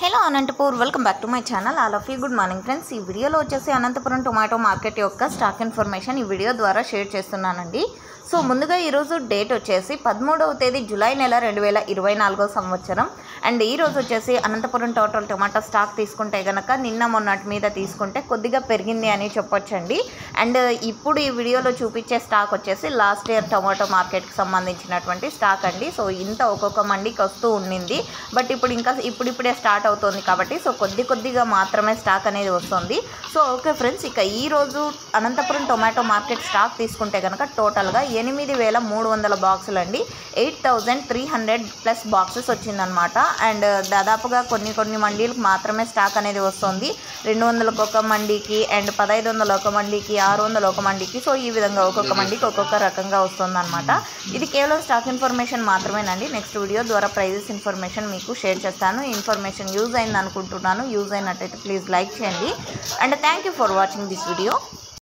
Hello Anantapur welcome back to my channel. All of you good morning friends. ఈ వీడియోలో వచ్చేసి Anantapuram tomato market యొక్క stock information ఈ video ద్వారా షేర్ చేస్తున్నానండి. సో ముందుగా ఈరోజు డేట్ వచ్చేసి 13వ తేదీ జూలై నెల 2024 సంవత్సరం. అండ్ ఈరోజు వచ్చేసి అనంతపురం టోటల్ టొమాటో స్టాక్ తీసుకుంటే కనుక నిన్న మొన్నటి మీద తీసుకుంటే కొద్దిగా పెరిగింది అని చెప్పొచ్చండి. అండ్ ఇప్పుడు ఈ వీడియోలో చూపించే స్టాక్ వచ్చేసి లాస్ట్ ఇయర్ టొమాటో మార్కెట్కి సంబంధించినటువంటి స్టాక్ అండి. సో ఇంత ఒక్కొక్క మండికి వస్తూ ఉండింది, బట్ ఇప్పుడు ఇంకా ఇప్పుడిప్పుడే స్టార్ట్ అవుతుంది కాబట్టి సో కొద్దిగా మాత్రమే స్టాక్ అనేది వస్తుంది. సో ఓకే ఫ్రెండ్స్, ఇక ఈరోజు అనంతపురం టొమాటో మార్కెట్ స్టాక్ తీసుకుంటే కనుక టోటల్గా 8,300 బాక్సులు అండి. 8,300+ బాక్సెస్ వచ్చిందనమాట. అండ్ దాదాపుగా కొన్ని మండీలకు మాత్రమే స్టాక్ అనేది వస్తుంది. 200 ఒక మండీకి, అండ్ 1500 ఒక మండీకి, 600 ఒక మండీకి. సో ఈ విధంగా ఒక్కొక్క మండీకి ఒక్కొక్క రకంగా వస్తుందన్నమాట. ఇది కేవలం స్టాక్ ఇన్ఫర్మేషన్ మాత్రమేనండి. నెక్స్ట్ వీడియో ద్వారా ప్రైజెస్ ఇన్ఫర్మేషన్ మీకు షేర్ చేస్తాను. ఈ ఇన్ఫర్మేషన్ యూజ్ అయింది అనుకుంటున్నాను. యూజ్ అయినట్టయితే ప్లీజ్ లైక్ చేయండి. And thank you for watching this video.